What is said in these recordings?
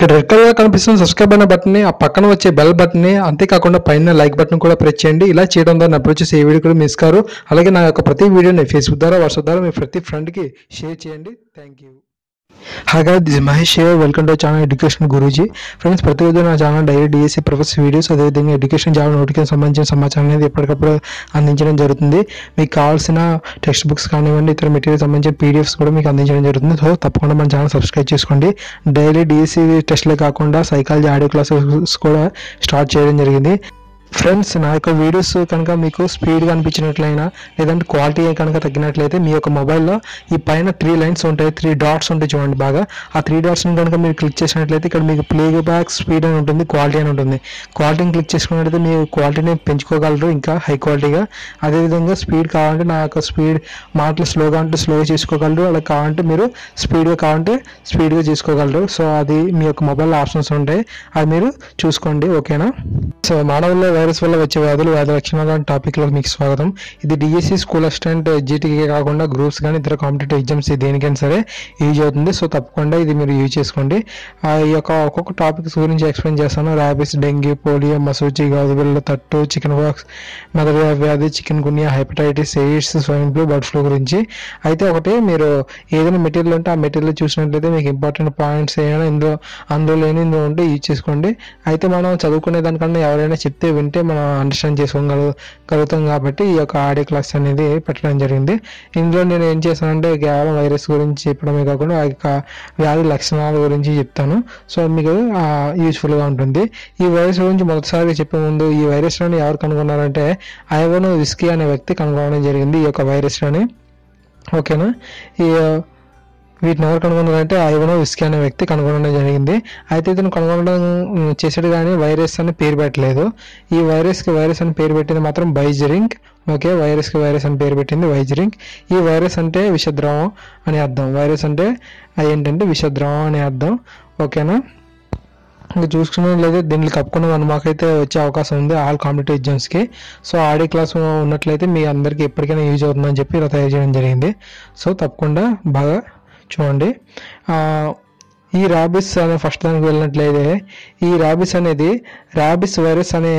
ఇక్కడ red colour కనిపిస్తున్న subscribe అనే బటన్ ని, ఆ పక్కన వచ్చే బెల్ బటన్ ని, అంతేకాకుండా పైన లైక్ బటన్ కూడా ప్రెస్ చేయండి. ఇలా చేయడం ద్వారా నా అప్రోచ్ చేసే ఏ వీడియో కూడా మిస్ కారు. అలాగే నా యొక్క ప్రతి వీడియోని ఫేస్బుక్ ద్వారా, వాట్సాప్ ద్వారా మీ ప్రతి ఫ్రెండ్ కి షేర్ చేయండి. Thank you. Hi guys, this is Mahesh here. Welcome to channel education Guruji. Friends, ప్రతిరోజు నా channel daily DSC professor videos, అదేవిధంగా ఎడ్యుకేషన్ జాబ్ నోటిఫికేషన్ సంబంధించిన సమాచారం అనేది ఎప్పటికప్పుడు అందించడం జరుగుతుంది. మీకు కావాల్సిన టెక్స్ట్ బుక్స్ కానివ్వండి, ఇతర మెటీరియల్ సంబంధించిన పీడిఎఫ్స్ కూడా మీకు అందించడం జరుగుతుంది. సో తప్పకుండా మన ఛానల్ సబ్స్క్రైబ్ చేసుకోండి. డైలీ డిఎస్సి టెస్ట్లే కాకుండా సైకాలజీ ఆడియో క్లాసెస్ కూడా స్టార్ట్ చేయడం జరిగింది. ఫ్రెండ్స్, నా యొక్క వీడియోస్ కనుక మీకు స్పీడ్గా అనిపించినట్లయినా, లేదంటే క్వాలిటీ కనుక తగ్గినట్లయితే మీ యొక్క మొబైల్లో ఈ పైన 3 లైన్స్ ఉంటాయి, 3 డాట్స్ ఉంటాయి చూడండి బాగా. ఆ 3 డాట్స్ని కనుక మీరు క్లిక్ చేసినట్లయితే ఇక్కడ మీకు ప్లే బ్యాక్ స్పీడ్ అని ఉంటుంది, క్వాలిటీ అని ఉంటుంది. క్వాలిటీని క్లిక్ చేసుకున్నట్లయితే మీరు క్వాలిటీని పెంచుకోగలరు ఇంకా హై క్వాలిటీగా. అదేవిధంగా స్పీడ్ కావాలంటే నా యొక్క స్పీడ్ మాటలు స్లోగా అంటే స్లోగా చేసుకోగలరు, అలా కావాలంటే మీరు స్పీడ్గా కావాలంటే స్పీడ్గా చేసుకోగలరు. సో అది మీ యొక్క మొబైల్లో ఆప్షన్స్ ఉంటాయి, అది మీరు చూసుకోండి. ఓకేనా? సో మానవుల్లో వైరస్ వల్ల వచ్చే వ్యాధి లక్షణాలు అనే టాపిక్లో మీకు స్వాగతం. ఇది డిఎస్సి, స్కూల్ అసిస్టెంట్, జీటీకే కాకుండా గ్రూప్స్ కానీ ఇతర కాంపిటేటివ్ ఎగ్జామ్స్ దేనికైనా సరే యూజ్ అవుతుంది. సో తప్పకుండా ఇది మీరు యూజ్ చేసుకోండి. ఈ యొక్క ఒక్కొక్క టాపిక్స్ గురించి ఎక్స్ప్లెయిన్ చేస్తాను. ర్యాబిస్, డెంగ్యూ, పోలియో, మసూచి, గాజుబిళ్ళ, తట్టు, చికెన్ పాక్స్, మెదడు వ్యాధి, chikungunya, hepatitis, AIDS, swine flu, bird flu గురించి. అయితే ఒకటి, మీరు ఏదైనా మెటీరియల్ ఉంటే ఆ మెటీరియల్ చూసినట్లయితే మీకు ఇంపార్టెంట్ పాయింట్స్ ఏమైనా అందులో ఇందులో ఉంటే యూజ్ చేసుకోండి. అయితే మనం చదువుకునే దానికన్నా ఎవరైనా చెప్తే వింటే మనం అండర్స్టాండ్ చేసుకోగలుగుతాం కాబట్టి ఈ యొక్క ఆడియో క్లాస్ అనేది పెట్టడం జరిగింది. ఇందులో నేను ఏం చేశానంటే కేవలం వైరస్ గురించి చెప్పడమే కాకుండా ఆ యొక్క వ్యాధి లక్షణాల గురించి చెప్తాను. సో మీకు యూజ్ఫుల్గా ఉంటుంది. ఈ వైరస్ గురించి మొదటిసారిగా చెప్పే ముందు, ఈ వైరస్ని ఎవరు కనుగొన్నారంటే ఐవన్ విస్కీ అనే వ్యక్తి కనుగొనడం జరిగింది ఈ యొక్క వైరస్ని. ఓకేనా? వీటిని ఎవరు కనుగొన్నారంటే ఐవన్ విస్కీ అనే వ్యక్తి కనుగొనడం జరిగింది. అయితే ఇతను కనుగొనడం చేసాడు కానీ వైరస్ అని పేరు పెట్టలేదు. ఈ వైరస్కి వైరస్ అని పేరు పెట్టింది మాత్రం వైజరింగ్. ఓకే, వైరస్కి వైరస్ అని పేరు పెట్టింది వైజరింగ్. ఈ వైరస్ అంటే విషద్రవం అని అర్థం. వైరస్ అంటే ఏంటంటే విషద్రవం అని అర్థం. ఓకేనా? ఇంకా చూసుకున్నట్లయితే దీన్ని కప్పుకున్న మనం మాకైతే వచ్చే అవకాశం ఉంది ఆల్ కాంపిటేటివ్ ఎగ్జామ్స్కి. సో ఆడియో క్లాస్ ఉన్నట్లయితే మీ అందరికీ ఎప్పటికైనా యూజ్ అవుతుందని చెప్పి ఇలా తయారు చేయడం జరిగింది. సో తప్పకుండా బాగా చూడండి. ఈ ర్యాబిస్ అనే ఫస్ట్ దానికి వెళ్ళినట్లయితే, ఈ ర్యాబిస్ అనేది ర్యాబిస్ వైరస్ అనే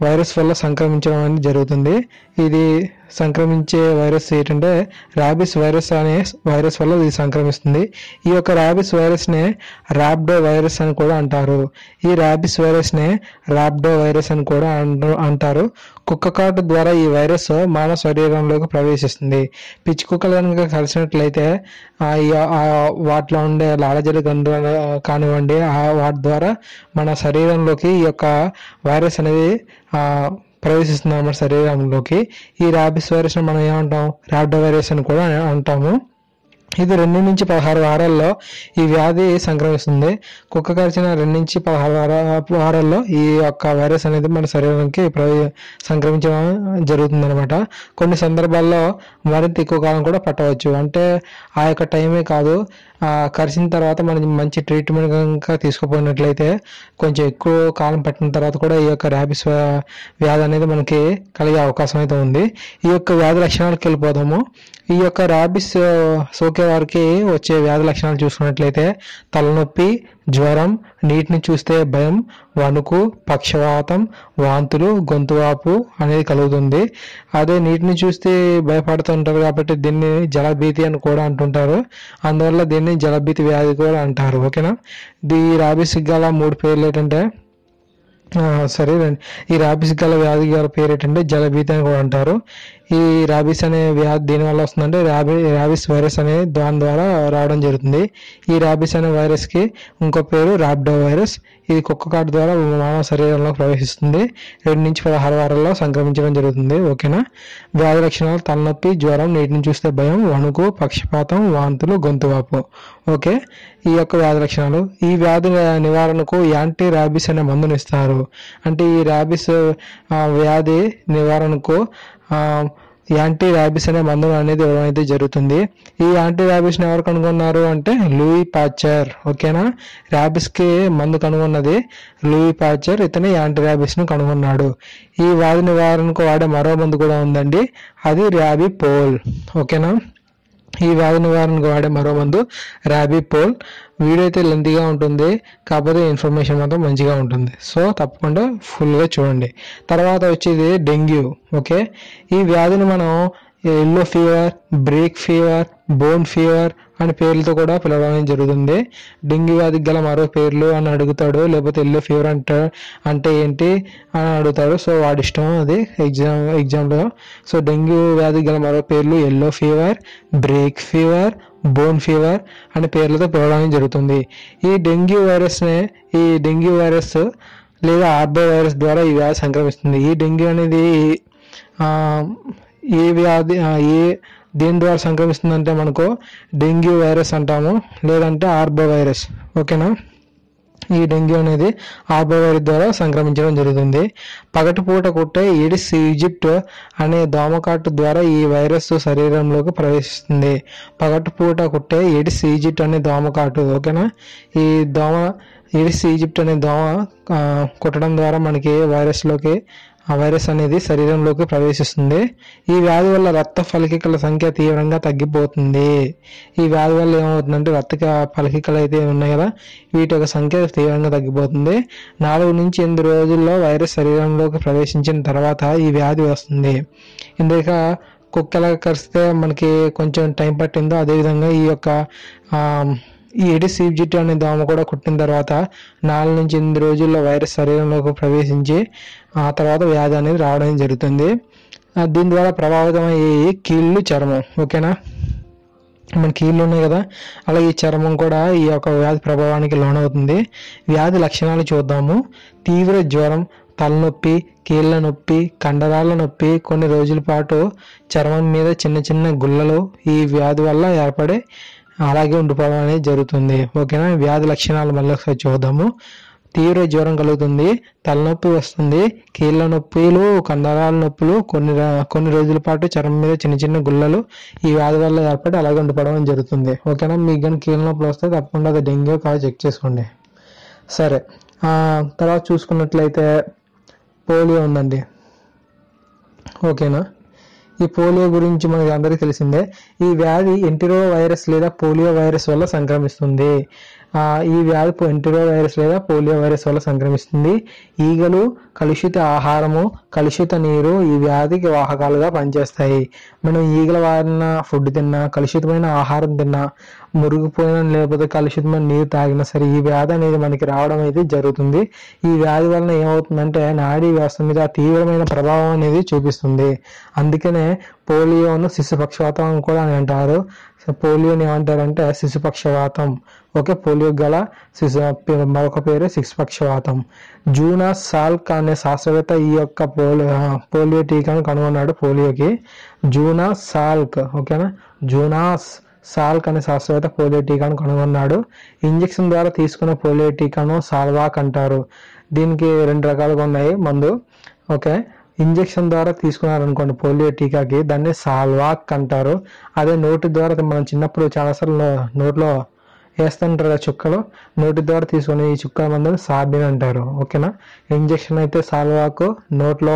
వైరస్ వల్ల సంక్రమించడం అనేది జరుగుతుంది. ఇది సంక్రమించే వైరస్ ఏంటంటే ర్యాబిస్ వైరస్ అనే వైరస్ వల్ల ఇది సంక్రమిస్తుంది. ఈ యొక్క ర్యాబిస్ వైరస్నే ర్యాబ్డో వైరస్ అని కూడా అంటారు. ఈ ర్యాబిస్ వైరస్నే ర్యాబ్డో వైరస్ అని కూడా అంటారు. కుక్క కాటు ద్వారా ఈ వైరస్ మానవ శరీరంలోకి ప్రవేశిస్తుంది. పిచ్చి కుక్కలు కనుక కలిసినట్లయితే వాటిలో ఉండే లాలజల గంధు కానివ్వండి, వాటి ద్వారా మన శరీరంలోకి ఈ యొక్క వైరస్ అనేది ప్రవేశిస్తుంది అన్నమాట శరీరంలోకి. ఈ ర్యాబిస్ వైరస్ మనం ఏమంటాం? ర్యాబ్డో వైరస్ అని కూడా అంటాము. ఇది 2 నుంచి 16 వారాల్లో ఈ వ్యాధి సంక్రమిస్తుంది. కుక్క కరిచిన 2 నుంచి 16 వారాల్లో ఈ యొక్క వైరస్ అనేది మన శరీరానికి సంక్రమించడం జరుగుతుంది అనమాట. కొన్ని సందర్భాల్లో మరింత ఎక్కువ కాలం కూడా పట్టవచ్చు. అంటే ఆ యొక్క టైమే కాదు, కరిచిన తర్వాత మనం మంచి ట్రీట్మెంట్ కనుక తీసుకుపోయినట్లయితే కొంచెం ఎక్కువ కాలం పట్టిన తర్వాత కూడా ఈ యొక్క ర్యాబిస్ వ్యాధి అనేది మనకి కలిగే అవకాశం అయితే ఉంది. ఈ యొక్క వ్యాధి లక్షణాలకు వెళ్ళిపోదాము. ఈ యొక్క ర్యాబిస్ సోకే వారికి వచ్చే వ్యాధి లక్షణాలు చూసుకున్నట్లయితే తలనొప్పి, జ్వరం, నీటిని చూస్తే భయం, వణుకు, పక్షవాతం, వాంతులు, గొంతువాపు అనేది కలుగుతుంది. అదే నీటిని చూస్తే భయపడుతుంటారు కాబట్టి దీన్ని జలభీతి అని కూడా అంటుంటారు. అందువల్ల దీన్ని జలభీతి వ్యాధి కూడా అంటారు. ఓకేనా? ఈ ర్యాబిస్ గల 3 పేర్లు ఏంటంటే ఈ ర్యాబిస్ గల వ్యాధి గల పేరు ఏంటంటే జలభీతి అని కూడా అంటారు. ఈ ర్యాబిస్ అనే వ్యాధి దీనివల్ల వస్తుందంటే ర్యాబిస్ వైరస్ అనే దాని ద్వారా రావడం జరుగుతుంది. ఈ ర్యాబిస్ అనే వైరస్కి ఇంకో పేరు ర్యాబ్డో వైరస్. ఇది కుక్క కాటు ద్వారా మానవ శరీరంలో ప్రవేశిస్తుంది. 2 నుంచి 16 వారాల్లో సంక్రమించడం జరుగుతుంది. ఓకేనా? వ్యాధి లక్షణాలు తలనొప్పి, జ్వరం, నీటిని చూస్తే భయం, వణుకు, పక్షపాతం, వాంతులు, గొంతువాపు. ఓకే, ఈ యొక్క వ్యాధి లక్షణాలు. ఈ వ్యాధి నివారణకు యాంటీ ర్యాబిస్ అనే మందును ఇస్తారు. అంటే ఈ ర్యాబిస్ వ్యాధి నివారణకు యాంటీ ర్యాబిస్ అనే మందు అనేది ఇవ్వడం అయితే జరుగుతుంది. ఈ యాంటీ ర్యాబిస్ని ఎవరు కనుగొన్నారు అంటే లూయి పాశ్చర్. ఓకేనా? ర్యాబిస్కి మందు కనుగొన్నది లూయి పాశ్చర్. ఇతనే యాంటీ ర్యాబిస్ను కనుగొన్నాడు. ఈ వ్యాధి నివారణకు వాడే మరో మందు కూడా ఉందండి, అది ర్యాబిపోల్. ఓకేనా? ఈ వ్యాధి నివారణకు వాడే మరో మందు ర్యాబిపోల్. వీడియో అయితే లెంతీగా ఉంటుంది, కాకపోతే ఇన్ఫర్మేషన్ మాత్రం మంచిగా ఉంటుంది. సో తప్పకుండా ఫుల్గా చూడండి. తర్వాత వచ్చేది డెంగ్యూ. ఓకే, ఈ వ్యాధిని మనం yellow fever, break fever, bone fever అనే పేర్లతో కూడా పిలవడం జరుగుతుంది. డెంగ్యూ వ్యాధికి గల మరో పేర్లు అని అడుగుతాడు, లేకపోతే ఎల్లో ఫీవర్ అంటే ఏంటి అని అడుగుతాడు. సో వాడి ఇష్టం అది ఎగ్జామ్లో. సో డెంగ్యూ వ్యాధికి గల మరో పేర్లు yellow fever, break fever, bone fever అనే పేర్లతో పిలవడం జరుగుతుంది. ఈ డెంగ్యూ వైరస్ లేదా ఆర్బో వైరస్ ద్వారా ఈ వ్యాధి సంక్రమిస్తుంది. ఈ డెంగ్యూ అనేది ఏ వ్యాధి దేని ద్వారా సంక్రమిస్తుందంటే మనకు డెంగ్యూ వైరస్ అంటాము, లేదంటే ఆర్బో వైరస్. ఓకేనా, ఈ డెంగ్యూ అనేది ఆర్బో వైరస్ ద్వారా సంక్రమించడం జరుగుతుంది. పగటిపూట కుట్టే ఈడిస్ ఈజిప్ట్ అనే దోమకాటు ద్వారా ఈ వైరస్ శరీరంలోకి ప్రవేశిస్తుంది. పగటిపూట కుట్టే ఈడిస్ ఈజిప్ట్ అనే దోమకాటు. ఓకేనా, ఈ ఈడిస్ ఈజిప్ట్ అనే దోమ కుట్టడం ద్వారా మనకి ఆ వైరస్ అనేది శరీరంలోకి ప్రవేశిస్తుంది. ఈ వ్యాధి వల్ల రక్త ఫలికల సంఖ్య తీవ్రంగా తగ్గిపోతుంది. ఈ వ్యాధి వల్ల ఏమవుతుందంటే రక్త ఫలికలు అయితే ఉన్నాయి కదా, వీటి యొక్క సంఖ్య తీవ్రంగా తగ్గిపోతుంది. 4 నుంచి 8 రోజుల్లో వైరస్ శరీరంలోకి ప్రవేశించిన తర్వాత ఈ వ్యాధి వస్తుంది. ఇందుక కుక్క ఎలా కరిస్తే మనకి కొంచెం టైం పట్టిందో, అదేవిధంగా ఈ ఎడిస్ ఈజిప్ట్ అనే దోమ కూడా కుట్టిన తర్వాత 4 నుంచి 8 రోజుల్లో వైరస్ శరీరంలోకి ప్రవేశించి ఆ తర్వాత వ్యాధి అనేది రావడం జరుగుతుంది. దీని ద్వారా ప్రభావితం అయ్యే కీళ్ళు, చర్మం. ఓకేనా, మన కీళ్ళు ఉన్నాయి కదా, అలాగే ఈ చర్మం కూడా ఈ యొక్క వ్యాధి ప్రభావానికి లోనవుతుంది. వ్యాధి లక్షణాలు చూద్దాము. తీవ్ర జ్వరం, తలనొప్పి, కీళ్ళ నొప్పి, కండరాల నొప్పి, కొన్ని రోజుల పాటు చర్మం మీద చిన్న చిన్న గుల్లలు ఈ వ్యాధి వల్ల ఏర్పడే అలాగే ఉండిపోవడం అనేది జరుగుతుంది. ఓకేనా, వ్యాధి లక్షణాలు మళ్ళీ ఒకసారి చూద్దాము. తీవ్ర జ్వరం కలుగుతుంది, తలనొప్పి వస్తుంది, కీళ్ళ నొప్పులు, కండరాల నొప్పులు, కొన్ని రోజుల పాటు చర్మం మీద చిన్న చిన్న గుల్లలు ఈ వ్యాధి వల్ల ఏర్పడి అలాగే ఉండిపోవడం జరుగుతుంది. ఓకేనా, మీకు కానీ కీళ్ళ నొప్పులు వస్తే తప్పకుండా అది డెంగ్యూ కాదు చెక్ చేసుకోండి. సరే, తర్వాత చూసుకున్నట్లయితే పోలియో ఉందండి. ఓకేనా, ఈ పోలియో గురించి మనకి అందరికీ తెలిసిందే. ఈ వ్యాధి ఎంటెరో వైరస్ లేదా పోలియో వైరస్ వల్ల సంక్రమిస్తుంది. ఈ వ్యాధి ఎంటెరో వైరస్ లేదా పోలియో వైరస్ వల్ల సంక్రమిస్తుంది. ఈగలు, కలుషిత ఆహారము, కలుషిత నీరు ఈ వ్యాధికి వాహకాలుగా పనిచేస్తాయి. మనం ఈగల వారిన ఫుడ్ తిన్నా, కలుషితమైన ఆహారం తిన్నా, మురిగిపోయిన లేకపోతే కలుషితమైన నీరు తాగినా సరే ఈ వ్యాధి అనేది మనకి రావడం అయితే జరుగుతుంది. ఈ వ్యాధి వలన ఏమవుతుందంటే నాడీ వ్యవస్థ మీద తీవ్రమైన ప్రభావం అనేది చూపిస్తుంది. అందుకనే పోలియోను శిశుపక్షవాతం అని కూడా అంటారు. పోలియోని ఏమంటారంటే శిశుపక్షవాతం. ఓకే, పోలియో గల మరొక పేరు శిశుపక్షవాతం. జూనాస్ సాల్క్ అనే శాస్త్రవేత్త ఈ యొక్క పోలియో టీకాను కనుగొన్నాడు. పోలియోకి జూనాస్ సాల్క్. ఓకేనా, జూనాస్ సాల్క్ అనే శాస్త్రవేత్త పోలియో టీకాను కనుగొన్నాడు. ఇంజెక్షన్ ద్వారా తీసుకున్న పోలియో టీకాను సాల్వాక్ అంటారు. దీనికి 2 రకాలుగా ఉన్నాయి మందు. ఓకే, ఇంజెక్షన్ ద్వారా తీసుకున్నారనుకోండి పోలియో టీకాకి, దాన్ని సాల్వాక్ అంటారు. అదే నోటి ద్వారా మనం చిన్నప్పుడు చాలాసార్లు నోట్లో వేస్తుంటారు చుక్కలు, నోటి ద్వారా తీసుకునే ఈ చుక్కల మందుని సాబిన్ అంటారు. ఓకేనా, ఇంజెక్షన్ అయితే సాల్వాక్, నోట్లో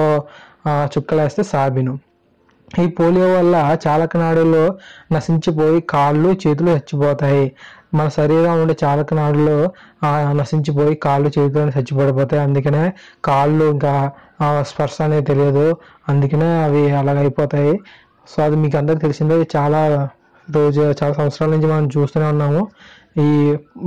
చుక్కలు వేస్తే సాబిను. ఈ పోలియో వల్ల చాలక నాడుల్లో నశించిపోయి కాళ్ళు, చేతులు చచ్చిపోతాయి. మన శరీరం ఉండే చాలక నాడులో నశించిపోయి కాళ్ళు, చేతులు చచ్చిపడిపోతాయి. అందుకనే కాళ్ళు ఇంకా స్పర్శ అనేది తెలియదు, అందుకనే అవి అలాగైపోతాయి. సో అది మీకు అందరికి తెలిసిందే. చాలా సంవత్సరాల నుంచి మనం చూస్తూనే ఉన్నాము ఈ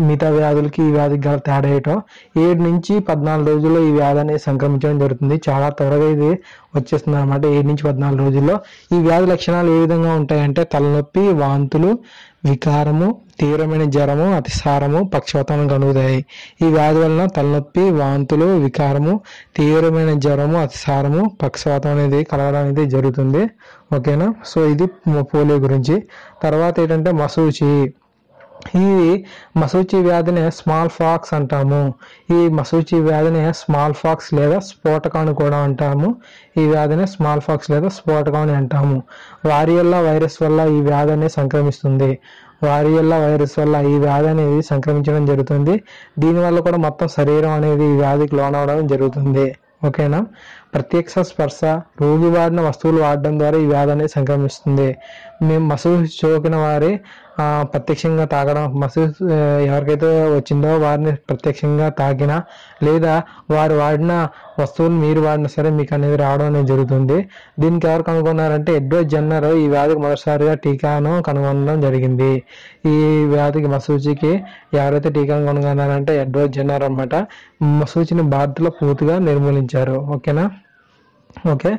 మిగతా వ్యాధులకి ఈ వ్యాధికి గల తేడా ఏంటో. 7 నుంచి 14 రోజుల్లో ఈ వ్యాధి అనేది సంక్రమించడం జరుగుతుంది. చాలా త్వరగా ఇది వచ్చేస్తుంది అనమాట. 7 నుంచి 14 రోజుల్లో. ఈ వ్యాధి లక్షణాలు ఏ విధంగా ఉంటాయంటే తలనొప్పి, వాంతులు, వికారము, తీవ్రమైన జ్వరము, అతిసారము, పక్షవాతం కలుగుతాయి. ఈ వ్యాధి వలన తలనొప్పి, వాంతులు, వికారము, తీవ్రమైన జ్వరము, అతిసారము, పక్షవాతం అనేది కలగడం అనేది జరుగుతుంది. ఓకేనా, సో ఇది పోలియో గురించి. తర్వాత ఏంటంటే మసూచి. ఈ మసూచి వ్యాధిని స్మాల్ ఫాక్స్ అంటాము. ఈ మసూచి వ్యాధిని స్మాల్ ఫాక్స్ లేదా స్ఫోటకం అని కూడా అంటాము. ఈ వ్యాధిని స్మాల్ ఫాక్స్ లేదా స్ఫోటకం అని అంటాము. వారియల్లా వైరస్ వల్ల ఈ వ్యాధి అనేది సంక్రమిస్తుంది. వారియల్లా వైరస్ వల్ల ఈ వ్యాధి అనేది సంక్రమించడం జరుగుతుంది. దీనివల్ల కూడా మొత్తం శరీరం అనేది ఈ వ్యాధికి లోనవడం జరుగుతుంది. ఓకేనా, ప్రత్యక్ష స్పర్శ, రోగి వాడిన వస్తువులు వాడడం ద్వారా ఈ వ్యాధి అనేది సంక్రమిస్తుంది. మేము మసూలు సోకిన వారి ప్రత్యక్షంగా తాగడం, మసూలు ఎవరికైతే వచ్చిందో వారిని ప్రత్యక్షంగా తాకినా లేదా వారు వాడిన వస్తువులు మీరు వాడినా సరే మీకు అనేది రావడం అనేది జరుగుతుంది. దీనికి ఎవరు కనుగొన్నారంటే ఎడ్వర్డ్ జెన్నర్ ఈ వ్యాధికి మొదటిసారిగా టీకాను కనుగొనడం జరిగింది. ఈ వ్యాధికి మసూచికి ఎవరైతే టీకాను కనుగొన్నారంటే ఎడ్వర్డ్ జెన్నర్ అనమాట. మసూచిని భారత్లో పూర్తిగా నిర్మూలించారు. ఓకేనా. ఓకే,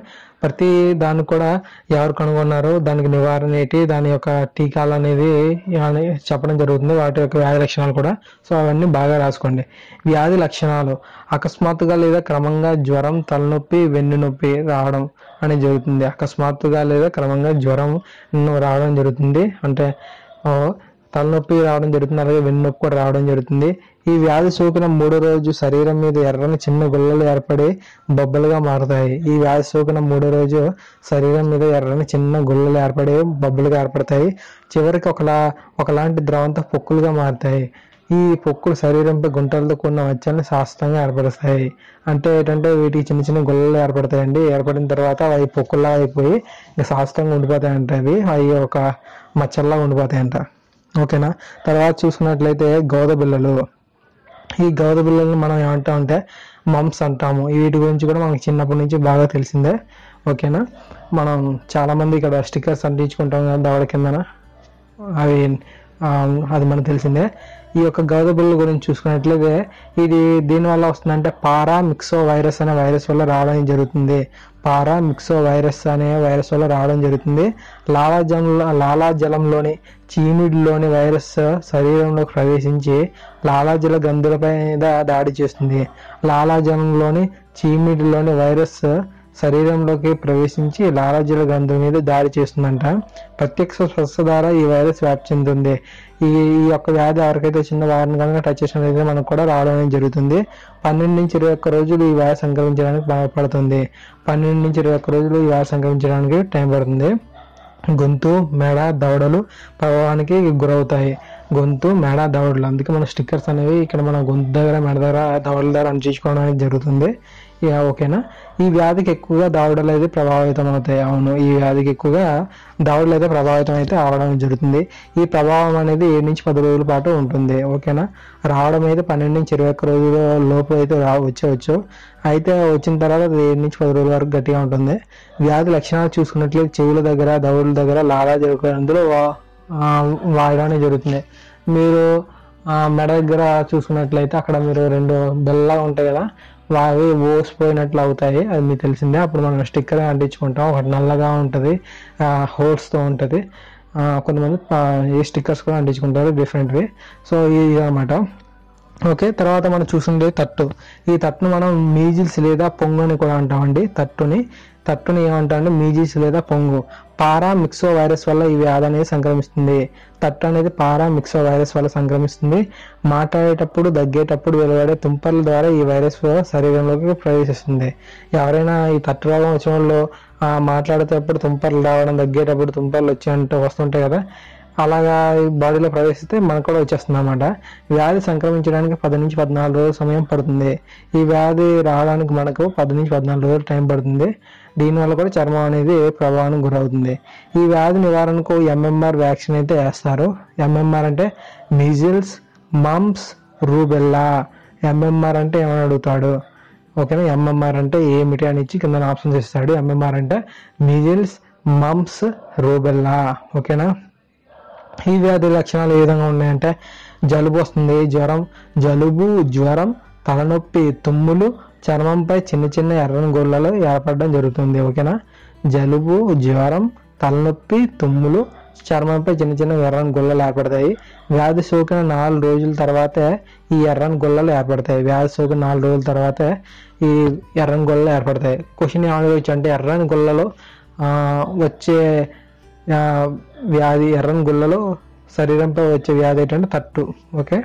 ప్రతి దాన్ని కూడా ఎవరు కనుగొన్నారో దానికి నివారణ ఏంటి, దాని యొక్క టీకాలు అనేది చెప్పడం జరుగుతుంది, వాటి యొక్క వ్యాధి లక్షణాలు కూడా. సో అవన్నీ బాగా రాసుకోండి. వ్యాధి లక్షణాలు: అకస్మాత్తుగా లేదా క్రమంగా జ్వరం, తలనొప్పి, వెన్ను నొప్పి రావడం అనేది జరుగుతుంది. అకస్మాత్తుగా లేదా క్రమంగా జ్వరం రావడం జరుగుతుంది, అంటే తలనొప్పి రావడం జరుగుతుంది, అలాగే వెన్నునొప్పి కూడా రావడం జరుగుతుంది. ఈ వ్యాధి సోకిన 3వ రోజు శరీరం మీద ఎర్రని చిన్న గుల్లలు ఏర్పడి బొబ్బలుగా మారుతాయి. ఈ వ్యాధి సోకిన 3వ రోజు శరీరం మీద ఎర్రని చిన్న గుల్లలు ఏర్పడి బొబ్బలుగా ఏర్పడతాయి. చివరికి ఒకలాంటి ద్రవంతో పొక్కులుగా మారుతాయి. ఈ పొక్కులు శరీరంపై గుంటలతో కూడిన మచ్చల్ని శాశ్వతంగా ఏర్పరుస్తాయి. అంటే ఏంటంటే వీటికి చిన్న చిన్న గుల్లలు ఏర్పడతాయండి. ఏర్పడిన తర్వాత అవి పొక్కుల్లా అయిపోయి శాశ్వతంగా ఉండిపోతాయంట. అవి ఒక మచ్చల్లా ఉండిపోతాయంట. ఓకేనా. తర్వాత చూసుకున్నట్లయితే గౌద బిళ్ళలు. ఈ గౌద బిళ్ళలను మనం ఏమంటామంటే మమ్స్ అంటాము. వీటి గురించి కూడా మనకి చిన్నప్పటి నుంచి బాగా తెలిసిందే. ఓకేనా. మనం చాలామంది ఇక్కడ స్టిక్కర్స్ అంటించుకుంటాం కదా దవడ కిందన, అది మనకు తెలిసిందే. ఈ యొక్క గౌద బిళ్ళ గురించి చూసుకున్నట్లయితే ఇది దీనివల్ల వస్తుందంటే పారామిక్సో వైరస్ అనే వైరస్ వల్ల రావడం జరుగుతుంది. పారామిక్సో వైరస్ అనే వైరస్ వల్ల రావడం జరుగుతుంది. లాలాజలంలోని చీమిడిలోని వైరస్ శరీరంలోకి ప్రవేశించి లాలాజల గ్రంథులపై దాడి చేస్తుంది. లాలాజలంలోని చీమిడిలోని వైరస్ శరీరంలోకి ప్రవేశించి లాలాజల గ్రంథుల మీద దాడి చేస్తుందంట. ప్రత్యక్ష స్పర్శ ద్వారా ఈ వైరస్ వ్యాప్తి చెందుతుంది. ఈ యొక్క వ్యాధి ఎవరికైతే వచ్చిందో వారిని కనుక టచ్ చేసినట్లయితే మనకు కూడా రావడం అనేది జరుగుతుంది. 12 నుంచి 21 రోజులు ఈ వ్యాధి సంక్రమించడానికి పడుతుంది. 12 నుంచి 21 రోజులు ఈ వ్యాధి సంక్రమించడానికి టైం పడుతుంది. గొంతు, మెడ, దవడలు ప్రభావానికి గురవుతాయి. గొంతు, మెడ, దవడలు, అందుకే మన స్టిక్కర్స్ అనేవి ఇక్కడ మన గొంతు దగ్గర, మెడ దగ్గర, దవడల దగ్గర అంటించుకోవడం అనేది జరుగుతుంది. ఓకేనా. ఈ వ్యాధికి ఎక్కువగా దవడలు అయితే ప్రభావితం అవుతాయి. అవును, ఈ వ్యాధికి ఎక్కువగా దవడలు అయితే ప్రభావితం అయితే అవడం జరుగుతుంది. ఈ ప్రభావం అనేది 7 నుంచి 10 రోజుల పాటు ఉంటుంది. ఓకేనా. రావడం అయితే 12 నుంచి 21 రోజుల లోపు అయితే వచ్చేవచ్చు. అయితే వచ్చిన తర్వాత 7 నుంచి 10 రోజుల వరకు గట్టిగా ఉంటుంది. వ్యాధి లక్షణాలు చూసుకున్నట్లయితే చెవుల దగ్గర, దవడల దగ్గర లాలాజల గ్రంథులు వాడడం జరుగుతుంది. మీరు మెడ దగ్గర చూసుకున్నట్లయితే అక్కడ మీరు 2 బెల్లా ఉంటాయి కదా, అవి ఓసిపోయినట్లు అవుతాయి. అది మీకు తెలిసిందే. అప్పుడు మనం స్టిక్కర్ అంటించుకుంటాం. ఒకటి నల్లగా ఉంటుంది, హోల్స్తో ఉంటుంది. కొంతమంది ఈ స్టిక్కర్స్ కూడా అంటించుకుంటారు డిఫరెంట్వి. సో ఇది అన్నమాట. ఓకే. తర్వాత మనం చూసుకుంటే తట్టు. ఈ తట్టును మనం మీజిల్స్ లేదా పొంగు అని కూడా అంటామండి. తట్టుని ఏమంటామంటే మీజిల్స్ లేదా పొంగు. పారామిక్సో వైరస్ వల్ల ఈ వ్యాధి అనేది సంక్రమిస్తుంది. తట్టు అనేది పారామిక్సో వైరస్ వల్ల సంక్రమిస్తుంది. మాట్లాడేటప్పుడు, దగ్గేటప్పుడు వెలువడే తుంపర్ల ద్వారా ఈ వైరస్ శరీరంలోకి ప్రవేశిస్తుంది. ఎవరైనా ఈ తట్టు రోగం వచ్చిన వాళ్ళు మాట్లాడేటప్పుడు తుంపర్లు రావడం, దగ్గేటప్పుడు తుంపర్లు వస్తుంటాయి కదా, అలాగా బాడీలో ప్రవేశిస్తే మనకు కూడా వచ్చేస్తుంది అన్నమాట. వ్యాధి సంక్రమించడానికి 10 నుంచి 14 రోజుల సమయం పడుతుంది. ఈ వ్యాధి రావడానికి మనకు 10 నుంచి 14 రోజులు టైం పడుతుంది. దీనివల్ల కూడా చర్మం అనేది ప్రభావానికి గురవుతుంది. ఈ వ్యాధి నివారణకు MMR వ్యాక్సిన్ అయితే వేస్తారు. MMR అంటే మిజిల్స్, మమ్స్, రూబెల్లా. MMR అంటే ఏమని అడుగుతాడు. ఓకేనా. MMR అంటే ఏమిటి అని ఇచ్చి కింద ఆప్షన్స్ ఇస్తాడు. MMR అంటే మిజిల్స్, మమ్స్, రూబెల్లా. ఓకేనా. ఈ వ్యాధి లక్షణాలు ఏ విధంగా ఉన్నాయంటే జలుబు వస్తుంది, జ్వరం, తలనొప్పి, తుమ్ములు, చర్మంపై చిన్న చిన్న ఎర్రని గొల్లలు ఏర్పడడం జరుగుతుంది. ఓకేనా. జలుబు, జ్వరం, తలనొప్పి, తుమ్ములు, చర్మంపై చిన్న చిన్న ఎర్రని గొల్లలు ఏర్పడతాయి. వ్యాధి సోకిన 4 రోజుల తర్వాతే ఈ ఎర్రని గొల్లలు ఏర్పడతాయి. వ్యాధి సోకిన 4 రోజుల తర్వాతే ఈ ఎర్రని గొల్లలు ఏర్పడతాయి. క్వశ్చన్ ఏమనవచ్చు అంటే ఎర్రని గొల్లలో వచ్చే వ్యాధి, ఎర్రని గుళ్ళలో శరీరంపై వచ్చే వ్యాధి ఏంటంటే తట్టు. ఓకే.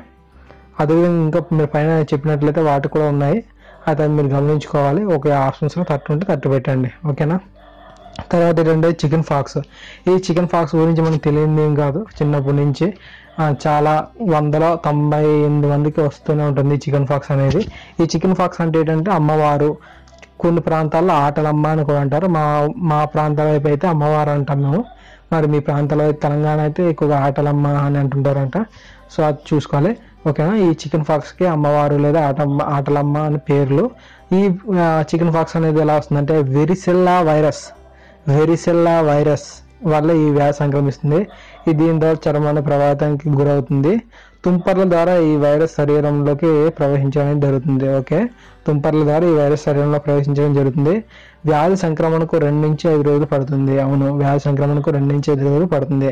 అదేవిధంగా ఇంకా మీరు పైన చెప్పినట్లయితే వాటి కూడా ఉన్నాయి, అది మీరు గమనించుకోవాలి. ఒక ఆప్షన్స్లో తట్టు ఉంటే తట్టు పెట్టండి. ఓకేనా. తర్వాత ఏంటంటే చికెన్ ఫాక్స్. ఈ చికెన్ ఫాక్స్ గురించి మనకు తెలియదు ఏం కాదు. చిన్నప్పటి నుంచి చాలా 198 మందికి వస్తూనే ఉంటుంది చికెన్ ఫాక్స్ అనేది. ఈ చికెన్ ఫాక్స్ అంటే ఏంటంటే అమ్మవారు కొన్ని ప్రాంతాల్లో ఆటలమ్మ అని కూడా అంటారు. మా ప్రాంతాల వైపు అయితే అమ్మవారు అంటాం మేము. మరి మీ ప్రాంతాల వైపు తెలంగాణ అయితే ఎక్కువగా ఆటలమ్మ అని అంటుంటారంట. సో అది చూసుకోవాలి. ఓకేనా. ఈ చికెన్ ఫాక్స్కి అమ్మవారు లేదా ఆటలమ్మ అని పేర్లు. ఈ చికెన్ ఫాక్స్ అనేది ఎలా వస్తుందంటే వెరిసెల్లా వైరస్ వల్ల ఈ వ్యాధి సంక్రమిస్తుంది. దీని ద్వారా చర్మాన్ని ప్రభావితానికి గురవుతుంది. తుంపర్ల ద్వారా ఈ వైరస్ శరీరంలోకి ప్రవేశించడం జరుగుతుంది. ఓకే, తుంపర్ల ద్వారా ఈ వైరస్ శరీరంలో ప్రవేశించడం జరుగుతుంది. వ్యాధి సంక్రమణకు 2 నుంచి 5 రోజులు పడుతుంది. అవును, వ్యాధి సంక్రమణకు 2 నుంచి 5 రోజులు పడుతుంది.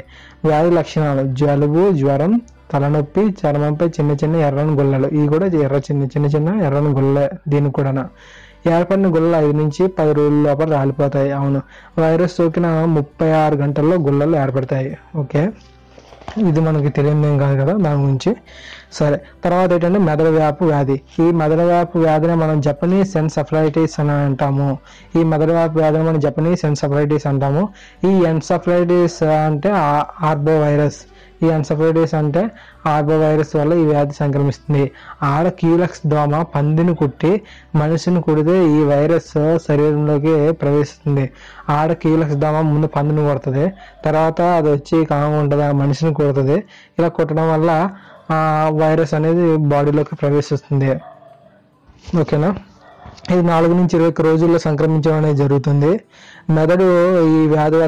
వ్యాధి లక్షణాలు: జలుబు, జ్వరం, తలనొప్పి, చర్మంపై చిన్న చిన్న ఎర్రని గుల్లలు. ఇవి కూడా చిన్న చిన్న ఎర్రని గుల్లే. దీనికి కూడా ఏర్పడిన గుల్లలు 5 నుంచి 10 రోజుల లోపల రాలిపోతాయి. అవును, వైరస్ సోకిన 36 గంటల్లో గుల్లలు ఏర్పడతాయి. ఓకే, ఇది మనకి తెలియదేం కాదు కదా దాని గురించి. సరే, తర్వాత ఏంటంటే మెదడు వ్యాపు వ్యాధి. ఈ మెదడు వ్యాపు వ్యాధిని మనం జపనీస్ ఎన్సెఫలైటిస్ అని అంటాము. ఈ మెదడు వ్యాపు వ్యాధిని మనం జపనీస్ ఎన్సెఫలైటిస్ అంటాము. ఈ ఎన్సెఫలైటిస్ అంటే ఆర్బో వైరస్. ఈ ఎన్సెఫలైటిస్ అంటే ఆర్బో వైరస్ వల్ల ఈ వ్యాధి సంక్రమిస్తుంది. ఆడ క్యూలెక్స్ దోమ పందిని కుట్టి మనిషిని కుడితే ఈ వైరస్ శరీరంలోకి ప్రవేశిస్తుంది. ఆడ క్యూలెక్స్ దోమ ముందు పందిని కొడుతుంది, తర్వాత అది వచ్చి కామంగా ఉంటుంది, ఆ మనిషిని కుడుతుంది. ఇలా కుట్టడం వల్ల వైరస్ అనేది బాడీలోకి ప్రవేశిస్తుంది. ఓకేనా. ఇది 4 నుంచి 21 రోజుల్లో సంక్రమించడం అనేది జరుగుతుంది. మెదడు ఈ వ్యాధి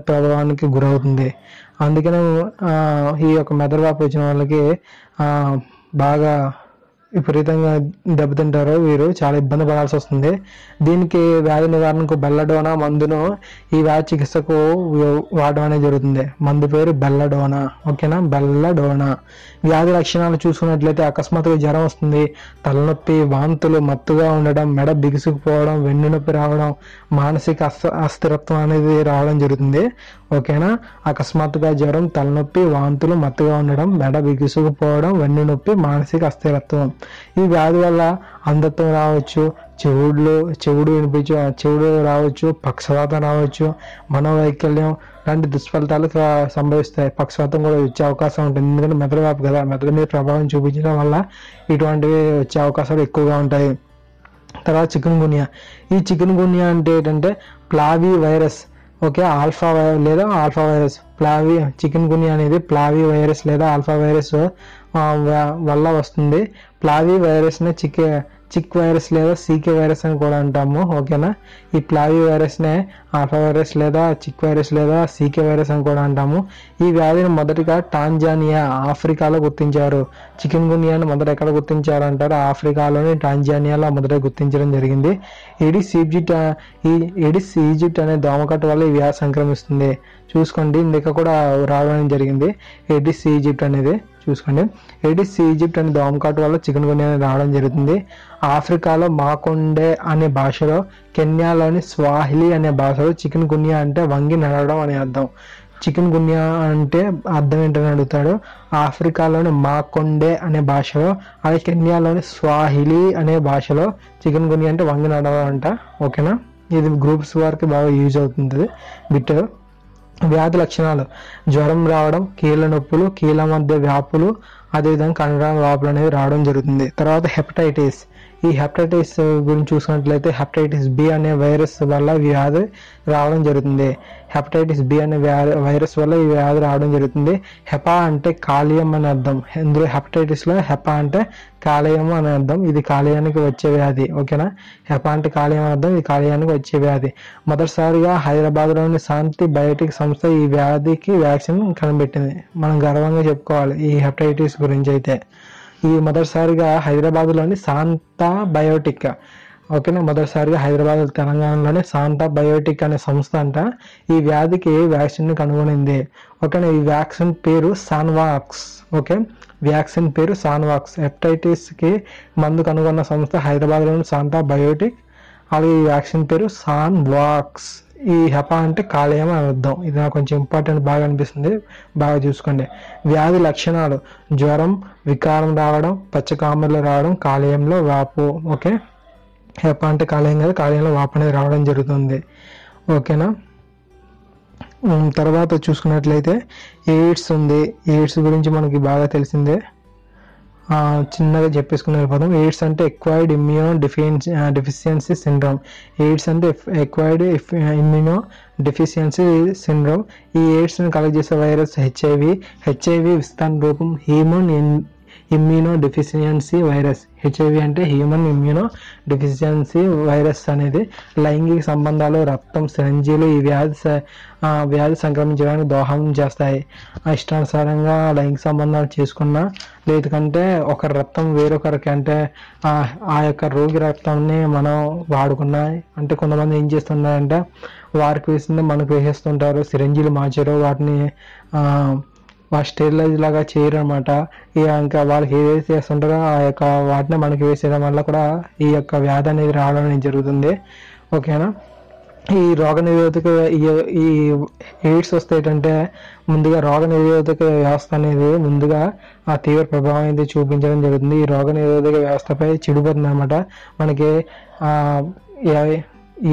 ప్రభావానికి గురవుతుంది. అందుకనే ఈ యొక్క మెదడు వ్యాపు వచ్చిన వాళ్ళకి బాగా విపరీతంగా దెబ్బతింటారు. వీరు చాలా ఇబ్బంది పడాల్సి వస్తుంది. దీనికి వ్యాధి నివారణకు బెల్లడోనా మందును ఈ వ్యాధి చికిత్సకు వాడడం అనేది జరుగుతుంది. మందు పేరు బెల్లడోనా. ఓకేనా, బెల్లడోనా. వ్యాధి లక్షణాలు చూసుకున్నట్లయితే అకస్మాత్తుగా జ్వరం వస్తుంది, తలనొప్పి, వాంతులు, మత్తుగా ఉండడం, మెడ బిగుసుకుపోవడం, వెన్నునొప్పి రావడం, మానసిక అస్థిరత్వం అనేది రావడం జరుగుతుంది. ఓకేనా, అకస్మాత్తుగా జ్వరం, తలనొప్పి, వాంతులు, మత్తుగా ఉండడం, మెడ బిగుసుకుపోవడం, వెన్నునొప్పి, మానసిక అస్థిరత్వం. ఈ వ్యాధి వల్ల అంధత్వం రావచ్చు, చెవుడు రావచ్చు, పక్షవాతం రావచ్చు, మనోవైకల్యం లాంటి దుష్ఫలితాలు సంభవిస్తాయి. పక్షవాతం కూడా వచ్చే అవకాశం ఉంటుంది. ఎందుకంటే మెదడు వ్యాపు కదా, మెదడు మీద ప్రభావం చూపించడం వల్ల ఇటువంటివి వచ్చే అవకాశాలు ఎక్కువగా ఉంటాయి. తర్వాత చికెన్ గున్యా. ఈ చికెన్ గున్యా అంటే ఏంటంటే flavi virus. Okay, alpha virus. Chikungunya అనేది ప్లావీ వైరస్ లేదా ఆల్ఫా వైరస్ వల్ల వస్తుంది. ప్లావీ వైరస్నే చిక్ వైరస్ లేదా సీకే వైరస్ అని కూడా అంటాము. ఓకేనా, ఈ ప్లావీ వైరస్నే ఆల్ఫా వైరస్ లేదా చిక్ వైరస్ లేదా సీకే వైరస్ అని కూడా అంటాము. ఈ వ్యాధిని మొదటిగా టాంజానియా, ఆఫ్రికాలో గుర్తించారు. చికెన్ గున్యాను మొదట ఎక్కడ గుర్తించారు అంటారు? ఆఫ్రికాలోని టాంజానియాలో మొదట గుర్తించడం జరిగింది. ఎడిస్ ఈజిప్ట్ అనే దోమకట్టు వల్ల ఈ వ్యాధి సంక్రమిస్తుంది. చూసుకోండి, ఇందుక కూడా రావడం జరిగింది ఎడిస్ ఈజిప్ట్ అనేది. చూసుకోండి, ఎడిస్ ఈజిప్ట్ అనే దోమకాటు వల్ల చికెన్ గున్యా రావడం జరుగుతుంది. ఆఫ్రికాలో మాకొండే అనే భాషలో, కెన్యాలోని స్వాహిలీ అనే భాషలో చికెన్ గున్యా అంటే వంగి నడవడం అనే అర్థం. చికెన్ గున్యా అంటే అర్థం ఏంటని అడుగుతాడు. ఆఫ్రికాలోని మాకొండే అనే భాషలో, అలాగే కెన్యాలోని స్వాహిలీ అనే భాషలో చికెన్ గున్యా అంటే వంగి నడవడం అంట. ఓకేనా, ఇది గ్రూప్స్ వారికి బాగా యూజ్ అవుతుంది బిట్. వ్యాధి లక్షణాలు: జ్వరం రావడం, కీళ్ళ నొప్పులు, కీళ్ళ మధ్య వ్యాపులు, అదేవిధంగా కండరాల వాపులు అనేవి రావడం జరుగుతుంది. తర్వాత హెపటైటిస్. ఈ హెపటైటిస్ గురించి చూసుకున్నట్లయితే హెపటైటిస్ బి అనే వైరస్ వల్ల వ్యాధి రావడం జరుగుతుంది. హెపటైటిస్ బి అనే వైరస్ వల్ల ఈ వ్యాధి రావడం జరుగుతుంది. హెపా అంటే కాలేయం అని అర్థం. ఇందులో హెపటైటిస్లో హెపా అంటే కాలేయం అని అర్థం. ఇది కాలేయానికి వచ్చే వ్యాధి. ఓకేనా, హెపా అంటే కాలేయం అని అర్థం, ఇది కాలేయానికి వచ్చే వ్యాధి. మొదటిసారిగా హైదరాబాద్లోని శాంతి బయోటిక్ సంస్థ ఈ వ్యాధికి వ్యాక్సిన్ కనిపెట్టింది. మనం గర్వంగా చెప్పుకోవాలి ఈ హెపటైటిస్ గురించి అయితే. ఈ మొదటిసారిగా హైదరాబాద్లోని శాంతా బయోటిక్. ఓకేనా, మొదటిసారిగా హైదరాబాద్ తెలంగాణలోని శాంతా బయోటిక్ అనే సంస్థ అంట ఈ వ్యాధికి వ్యాక్సిన్ కనుగొనింది. ఓకేనా, ఈ వ్యాక్సిన్ పేరు సాన్వాక్స్. ఓకే, వ్యాక్సిన్ పేరు సాన్వాక్స్. హెపటైటిస్కి మందు కనుగొన్న సంస్థ హైదరాబాద్లోని శాంతా బయోటిక్. అలాగే ఈ వ్యాక్సిన్ పేరు సాన్వాక్స్. ఈ హెపా అంటే కాలేయం అని అర్థం. ఇది నాకు కొంచెం ఇంపార్టెంట్, బాగా అనిపిస్తుంది, బాగా చూసుకోండి. వ్యాధి లక్షణాలు: జ్వరం, వికారం రావడం, పచ్చకామెర్లు రావడం, కాలేయంలో వాపు. ఓకే, హెపా అంటే కాలేయం కదా, కాలేయంలో వాపు అనేది రావడం జరుగుతుంది. ఓకేనా, తర్వాత చూసుకున్నట్లయితే ఎయిడ్స్ ఉంది. ఎయిడ్స్ గురించి మనకి బాగా తెలిసిందే. చిన్నగా చెప్పేసుకుని వెళ్ళిపోతాం. ఎయిడ్స్ అంటే acquired immuno deficiency syndrome. AIDS అంటే ఎక్వైర్డ్ ఇమ్యూనో డెఫిషియన్సీ సిండ్రోమ్. ఈ ఎయిడ్స్ని కలెక్ట్ చేసే వైరస్ హెచ్ఐవి విస్తరణ రూపం human immuno deficiency virus. HIV అంటే హ్యూమన్ ఇమ్యూనో డెఫిషియన్సీ వైరస్ అనేది లైంగిక సంబంధాలు, రక్తం, సిరంజీలు ఈ వ్యాధి సంక్రమించడానికి దోహదం చేస్తాయి. ఇష్టానుసారంగా లైంగిక సంబంధాలు చేసుకున్నా, లేదంటే ఒకరి రక్తం వేరొకరికి అంటే ఆ యొక్క రోగి రక్తాన్ని మనం వాడుకున్నా, అంటే కొంతమంది ఏం చేస్తున్నారంటే వారికి వేసింది మనకు వేసేస్తుంటారు, సిరంజీలు మార్చారు, వాటిని స్టెరిలైజ్ లాగా చేయరు అనమాట. ఇంకా వాళ్ళకి ఏదైతే చేస్తుంటారో ఆ యొక్క వాటిని మనకి వేసేయడం వల్ల కూడా ఈ యొక్క వ్యాధి అనేది రావడం అనేది జరుగుతుంది. ఓకేనా. ఈ రోగనిరోధక ఈ ఎయిడ్స్ వస్తే ఏంటంటే ముందుగా రోగనిరోధక వ్యవస్థ అనేది ముందుగా ఆ తీవ్ర ప్రభావం అనేది చూపించడం జరుగుతుంది. ఈ రోగనిరోధక వ్యవస్థపై చెడిపోతుంది అనమాట. మనకి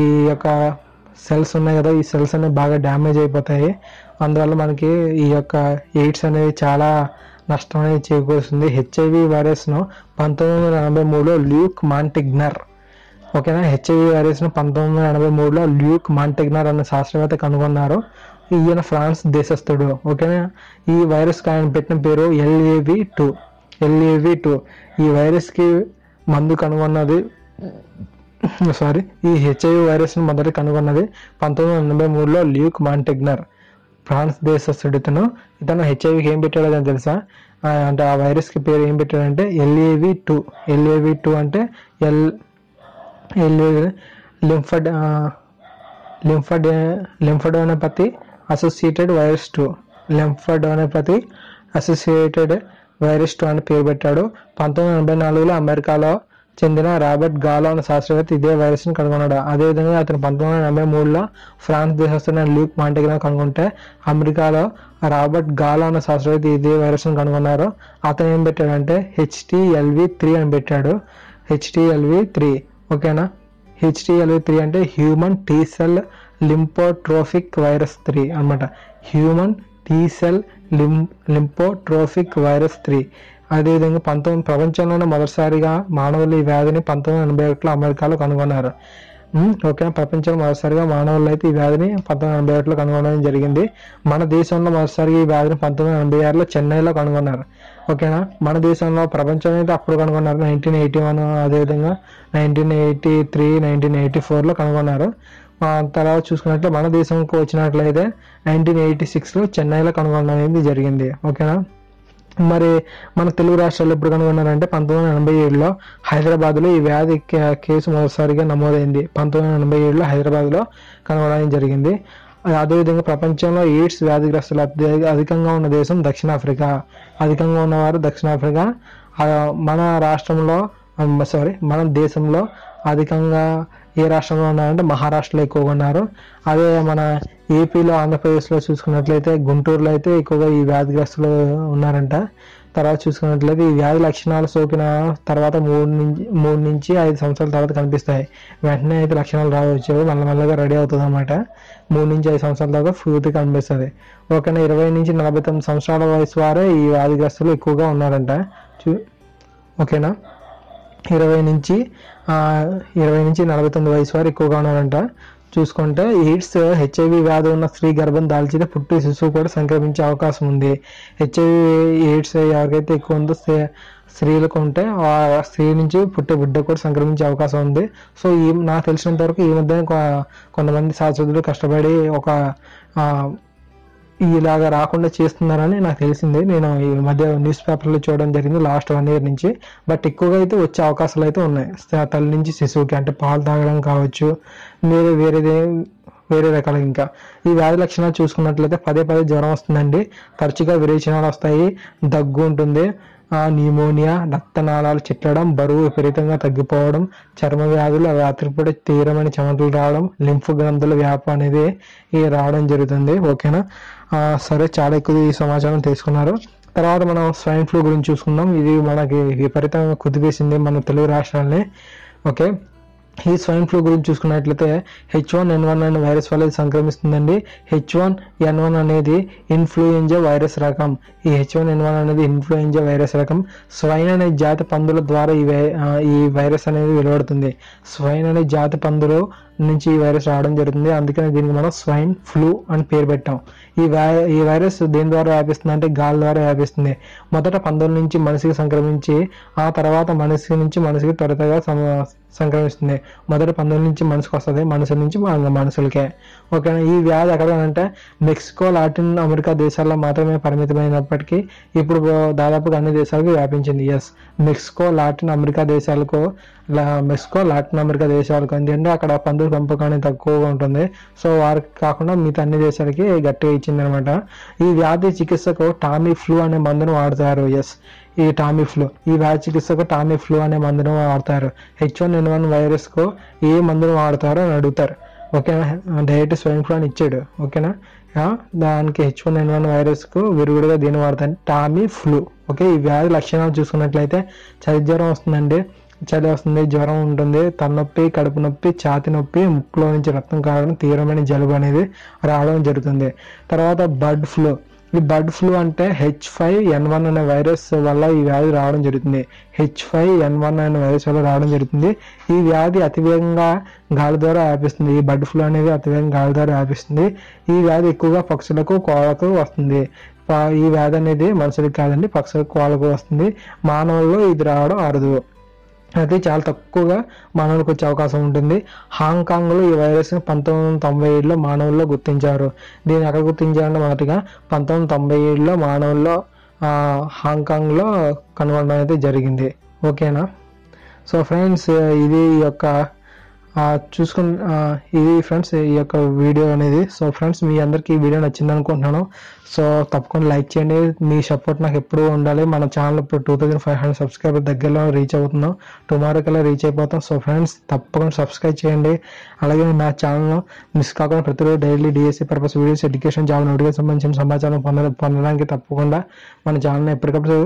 ఈ యొక్క సెల్స్ ఉన్నాయి కదా, ఈ సెల్స్ అనేవి బాగా డ్యామేజ్ అయిపోతాయి. అందువల్ల మనకి ఈ యొక్క ఎయిడ్స్ అనేది చాలా నష్టం అనేది చేకూరుస్తుంది. హెచ్ఐవి వైరస్ను 1983లో ల్యూక్ మాంటిగ్నర్, ఓకేనా, హెచ్ఐవి వైరస్ను 1983లో ల్యూక్ మాంటిగ్నర్ అనే శాస్త్రవేత్త కనుగొన్నారు. ఈయన ఫ్రాన్స్ దేశస్థుడు. ఓకేనా. ఈ వైరస్కి ఆయన పెట్టిన పేరు LAV2. ఈ వైరస్కి మందు కనుగొన్నది ఈ హెచ్ఐవి వైరస్ను మొదట కనుగొన్నది 1983లో ల్యూక్ మాంటిగ్నర్, ఫ్రాన్స్ దేశస్థుడు. ఇతను హెచ్ఐవికి ఏం పెట్టాడో అని తెలుసా? అంటే ఆ వైరస్కి పేరు ఏం పెట్టాడంటే LAV2 అంటే లింఫోడెనోపతి అసోసియేటెడ్ వైరస్ 2, లింఫోడెనోపతి అసోసియేటెడ్ వైరస్ 2 అని పేరు పెట్టాడు. 1984లో అమెరికాలో చెందిన రాబర్ట్ గాలో అనే శాస్త్రవేత్త ఇదే వైరస్ని కనుగొన్నాడు. అదేవిధంగా అతను 1983లో ఫ్రాన్స్ దేశస్తున్న ల్యూక్ మాంటిగ్నర్ కనుగొంటే అమెరికాలో రాబర్ట్ గాలో అనే శాస్త్రవేత్త ఇదే వైరస్ని కనుగొన్నారు. అతను ఏం పెట్టాడంటే HTLV3 అని పెట్టాడు. HTLV3, ఓకేనా. HTLV3 అంటే human T cell lymphotropic virus 3 అనమాట. Human T cell lymphotropic virus 3. అదేవిధంగా ప్రపంచంలోనే మొదటిసారిగా మానవులు ఈ వ్యాధిని 1981లో అమెరికాలో కనుగొన్నారు. ఓకే. ప్రపంచంలో మొదటిసారిగా మానవులు అయితే ఈ వ్యాధిని 1981లో కనుగొనడం జరిగింది. మన దేశంలో మొదటిసారిగా ఈ వ్యాధిని 1986లో చెన్నైలో కనుగొన్నారు. ఓకేనా. మన దేశంలో ప్రపంచంలో అయితే అప్పుడు కనుగొన్నారు 1981, అదేవిధంగా 1983, 1984లో కనుగొన్నారు. తర్వాత చూసుకున్నట్లయితే మన దేశంకు వచ్చినట్లయితే 1986లో చెన్నైలో కనుగొనడం అనేది జరిగింది. ఓకేనా. మరి మన తెలుగు రాష్ట్రాల్లో ఎప్పుడు కనుగొన్నారంటే 1987లో హైదరాబాద్లో ఈ వ్యాధి కేసు మొదటిసారిగా నమోదైంది. 1987లో హైదరాబాద్లో కనుగొనడం జరిగింది. అదేవిధంగా ప్రపంచంలో ఎయిడ్స్ వ్యాధిగ్రస్తులు అధికంగా ఉన్న దేశం దక్షిణాఫ్రికా. అధికంగా ఉన్నవారు దక్షిణాఫ్రికా. మన రాష్ట్రంలో మన దేశంలో అధికంగా ఏ రాష్ట్రంలో ఉన్నారంటే మహారాష్ట్రలో ఎక్కువగా ఉన్నారు. అదే మన ఏపీలో, ఆంధ్రప్రదేశ్లో చూసుకున్నట్లయితే గుంటూరులో అయితే ఎక్కువగా ఈ వ్యాధిగ్రస్తులు ఉన్నారంట. తర్వాత చూసుకున్నట్లయితే ఈ వ్యాధి లక్షణాలు సోకిన తర్వాత 3 నుంచి 5 సంవత్సరాల తర్వాత కనిపిస్తాయి. వెంటనే అయితే లక్షణాలు రావచ్చు, మెల్లమెల్లగా రెడీ అవుతుంది అనమాట. 3 నుంచి 5 సంవత్సరాల తర్వాత పూర్తిగా కనిపిస్తుంది. ఓకేనా. 20 నుంచి 49 సంవత్సరాల వయసు వారే ఈ వ్యాధిగ్రస్తులు ఎక్కువగా ఉన్నారంట. ఓకేనా. 20 నుంచి 49 వయసు వారు ఎక్కువగా ఉన్నారంట. చూసుకుంటే హెచ్ఐవి వ్యాధి ఉన్న స్త్రీ గర్భం దాల్చితే పుట్టి శిశువు కూడా సంక్రమించే అవకాశం ఉంది. ఎయిడ్స్ ఎవరికైతే ఎక్కువ ఉందో స్త్రీలకు ఉంటే ఆ స్త్రీ నుంచి పుట్టే బిడ్డ కూడా సంక్రమించే అవకాశం ఉంది. సో నాకు తెలిసినంత వరకు ఈ మధ్య కొంతమంది శాస్త్రజ్ఞులు కష్టపడి ఇలాగా రాకుండా చేస్తున్నారని నాకు తెలిసింది. నేను ఈ మధ్య న్యూస్ పేపర్లో చూడడం జరిగింది లాస్ట్ 1 year నుంచి. బట్ ఎక్కువగా అయితే వచ్చే అవకాశాలు అయితే ఉన్నాయి. తల్లి నుంచి శిశువుకి అంటే పాలు తాగడం కావచ్చు, వేరే రకాలు. ఇంకా ఈ వ్యాధి లక్షణాలు చూసుకున్నట్లయితే పదే జ్వరం వస్తుందండి, తరచుగా విరేచనాలు వస్తాయి, దగ్గు ఉంటుంది, న్యూమోనియా, రక్తనాళాలు చిట్టడం, బరువు విపరీతంగా తగ్గిపోవడం, చర్మ వ్యాధులు, రాత్రిపూట తీవ్రమైన చెమటలు రావడం, లింఫ్ గ్రంథుల వ్యాపం అనేది రావడం జరుగుతుంది. ఓకేనా. సరే, చాలా ఎక్కువ ఈ సమాచారం తెలుసుకున్నారు. తర్వాత మనం స్వైన్ ఫ్లూ గురించి చూసుకుందాం. ఇది మనకి విపరీతంగా కుదిపేసింది మన తెలుగు రాష్ట్రాలని. ఓకే. ఈ స్వైన్ ఫ్లూ గురించి చూసుకున్నట్లయితే H1N1 అనే వైరస్ వల్ల ఇది సంక్రమిస్తుందండి. H1N1 అనేది ఇన్ఫ్లుయెంజా వైరస్ రకం. ఈ H1N1 అనేది ఇన్ఫ్లుయెంజా వైరస్ రకం. స్వైన్ అనే జాతి పందుల ద్వారా ఈ వైరస్ అనేది వెలువడుతుంది. స్వైన్ అనే జాతి పందులు నుంచి ఈ వైరస్ రావడం జరుగుతుంది. అందుకని దీనికి మనం స్వైన్ ఫ్లూ అని పేరు పెట్టాం. ఈ వైరస్ దేని ద్వారా వ్యాపిస్తుంది అంటే గాలి ద్వారా వ్యాపిస్తుంది. మొదట పందుల నుంచి మనిషికి సంక్రమించి ఆ తర్వాత మనిషి నుంచి మనిషికి త్వరగా సంక్రమిస్తుంది. మొదట పందుల నుంచి మనిషికి వస్తుంది, మనుషుల నుంచి మనుషులకే. ఓకేనా. ఈ వ్యాధి ఎక్కడంటే మెక్సికో, లాటిన్ అమెరికా దేశాల్లో మాత్రమే పరిమితమైనప్పటికీ ఇప్పుడు దాదాపుగా అన్ని దేశాలకు వ్యాపించింది. మెక్సికో లాటిన్ అమెరికా దేశాలకు ఎందుకంటే అక్కడ పందుల పెంపకం తక్కువగా ఉంటుంది. సో వారికి కాకుండా మిగతా అన్ని దేశాలకి గట్టిగా ఇచ్చింది అనమాట. ఈ వ్యాధి చికిత్సకు టామీ ఫ్లూ అనే మందును వాడతారు. ఈ టామీ ఫ్లూ, ఈ వ్యాధి చికిత్సకు టామీ ఫ్లూ అనే మందును వాడతారు. H1N1 వైరస్ కు ఏ మందును వాడతారో అని అడుగుతారు. ఓకేనా. డైరెక్ట్ స్వైన్ ఫ్లూ అని ఇచ్చాడు. ఓకేనా. దానికి H1N1 వైరస్ కు విరుగుడుగా దీన్ని వాడతారు, టామీ ఫ్లూ. ఓకే. ఈ వ్యాధి లక్షణాలు చూసుకున్నట్లయితే చలి జ్వరం వస్తుందండి, చలి వస్తుంది, జ్వరం ఉంటుంది, తలనొప్పి, కడుపు నొప్పి, ఛాతి నొప్పి, ముక్కులో నుంచి రక్తం కారడం, తీవ్రమైన జలుబు అనేది రావడం జరుగుతుంది. తర్వాత బర్డ్ ఫ్లూ. ఈ బర్డ్ ఫ్లూ అంటే H5N1 అనే వైరస్ వల్ల ఈ వ్యాధి రావడం జరుగుతుంది. H5N1 అనే వైరస్ వల్ల రావడం జరుగుతుంది. ఈ వ్యాధి అతివేగంగా గాలి ద్వారా వ్యాపిస్తుంది. ఈ బర్డ్ ఫ్లూ అనేది అతివేగంగా గాలి ద్వారా వ్యాపిస్తుంది. ఈ వ్యాధి ఎక్కువగా పక్షులకు, కోళ్ళకు వస్తుంది. ఈ వ్యాధి అనేది మనుషులకు కాదండి, పక్షులకు, కోళ్ళకు వస్తుంది. మానవుల్లో ఇది రావడం అరుదు. అయితే చాలా తక్కువగా మానవులకు వచ్చే అవకాశం ఉంటుంది. హాంకాంగ్లో ఈ వైరస్ని 1997లో మానవుల్లో గుర్తించారు. దీన్ని ఎక్కడ గుర్తించారంటే మొదటిగా 1997లో మానవుల్లో హాంకాంగ్లో కనుగొనడం అయితే జరిగింది. ఓకేనా. సో ఫ్రెండ్స్, ఇది ఇది ఫ్రెండ్స్ ఈ యొక్క వీడియో అనేది. సో ఫ్రెండ్స్, మీ అందరికీ ఈ వీడియో నచ్చింది అనుకుంటున్నాను. సో తప్పకుండా లైక్ చేయండి. మీ సపోర్ట్ నాకు ఎప్పుడూ ఉండాలి. మన ఛానల్ ఇప్పుడు 2500 సబ్స్క్రైబర్ దగ్గరలో రీచ్ అవుతున్నాం. టుమారో కల్లా రీచ్ అయిపోతాం. సో ఫ్రెండ్స్, తప్పకుండా సబ్స్క్రైబ్ చేయండి. అలాగే నా ఛానల్ మిస్ కాకుండా ప్రతిరోజు daily DSC purpose videos, education, job notification సంబంధించిన సమాచారం పొందడానికి తప్పకుండా మన ఛానల్ ఎప్పటికప్పుడు